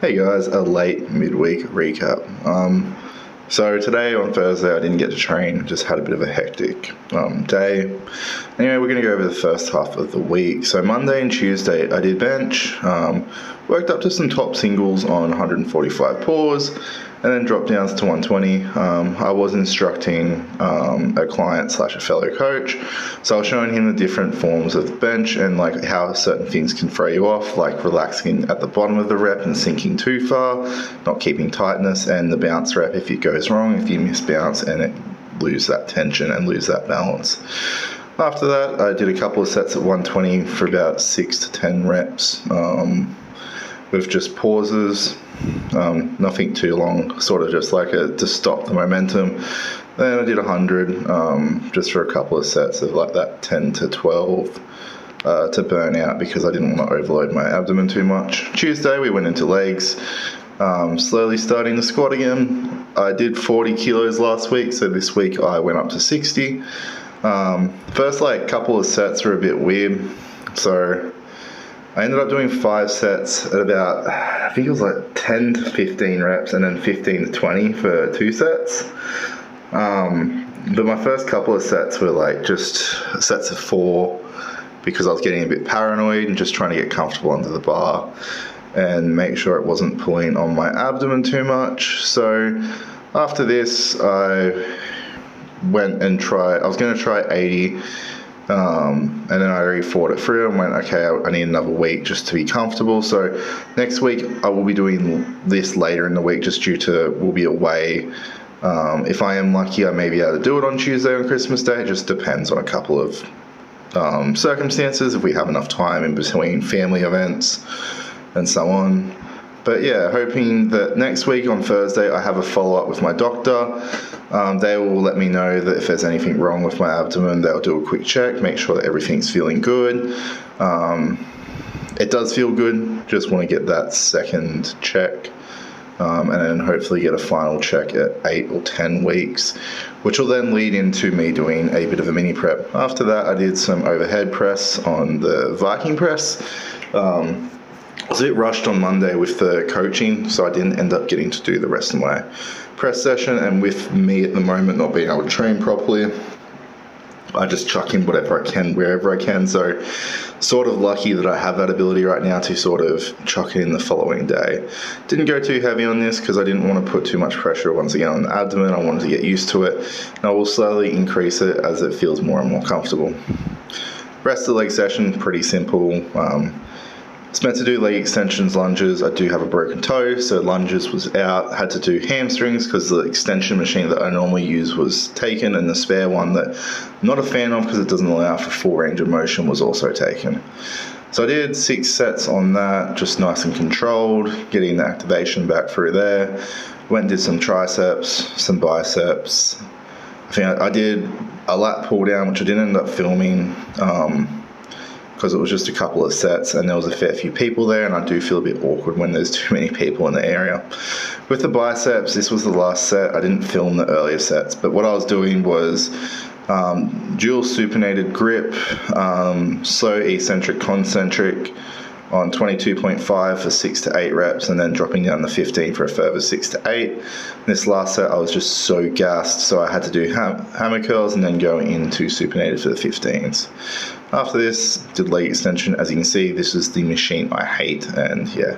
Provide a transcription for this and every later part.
Hey guys, a late midweek recap. So today on Thursday I didn't get to train, just had a bit of a hectic day. Anyway, we're going to go over the first half of the week. So Monday and Tuesday I did bench, worked up to some top singles on 145 pause, and then dropped down to 120. I was instructing a client / a fellow coach, so I was showing him the different forms of the bench and like how certain things can throw you off, like relaxing at the bottom of the rep and sinking too far, not keeping tightness, and the bounce rep if it goes wrong, if you miss bounce and it lose that tension and lose that balance. After that, I did a couple of sets at 120 for about 6 to 10 reps with just pauses. Nothing too long, sort of just like to stop the momentum. Then I did 100 just for a couple of sets of like that 10 to 12 to burn out because I didn't want to overload my abdomen too much. Tuesday we went into legs, slowly starting to squat again. I did 40 kilos last week, so this week I went up to 60. First like couple of sets were a bit weird, so I ended up doing 5 sets at about, I think it was like 10 to 15 reps and then 15 to 20 for 2 sets. But my first couple of sets were like just sets of 4 because I was getting a bit paranoid and just trying to get comfortable under the bar and make sure it wasn't pulling on my abdomen too much. So after this, I went and I was going to try 80. And then I already fought it through and went, okay, I need another week just to be comfortable. So next week I will be doing this later in the week just due to we'll be away. If I am lucky, I may be able to do it on Tuesday on Christmas Day. It just depends on a couple of circumstances, if we have enough time in between family events and so on. But yeah, hoping that next week on Thursday I have a follow-up with my doctor. They will let me know that if there's anything wrong with my abdomen, they'll do a quick check, make sure that everything's feeling good. It does feel good, just want to get that second check. And then hopefully get a final check at 8 or 10 weeks, which will then lead into me doing a bit of a mini prep. After that, I did some overhead press on the Viking press. I was a bit rushed on Monday with the coaching, so I didn't end up getting to do the rest of my press session, and with me at the moment not being able to train properly, I just chuck in whatever I can, wherever I can. So sort of lucky that I have that ability right now to sort of chuck it in the following day. Didn't go too heavy on this because I didn't want to put too much pressure once again on the abdomen. I wanted to get used to it, and I will slowly increase it as it feels more and more comfortable. Rest of the leg session, pretty simple. It's meant to do leg extensions, lunges. I do have a broken toe, so lunges was out. Had to do hamstrings because the extension machine that I normally use was taken, and the spare one that I'm not a fan of because it doesn't allow for full range of motion was also taken. So I did 6 sets on that, just nice and controlled, getting the activation back through there. Went and did some triceps, some biceps. I think I did a lat pull down, which I didn't end up filming, because it was just a couple of sets and there was a fair few people there, and I do feel a bit awkward when there's too many people in the area. With the biceps, this was the last set. I didn't film the earlier sets, but what I was doing was dual supinated grip, slow eccentric concentric on 22.5 for 6 to 8 reps, and then dropping down to 15 for a further 6 to 8. This last set I was just so gassed, so I had to do hammer curls and then go into supinated for the 15s. After this, did leg extension. As you can see, this is the machine I hate, and yeah,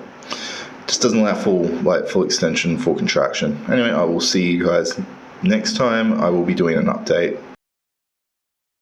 just doesn't allow full extension, full contraction. Anyway, I will see you guys next time. I will be doing an update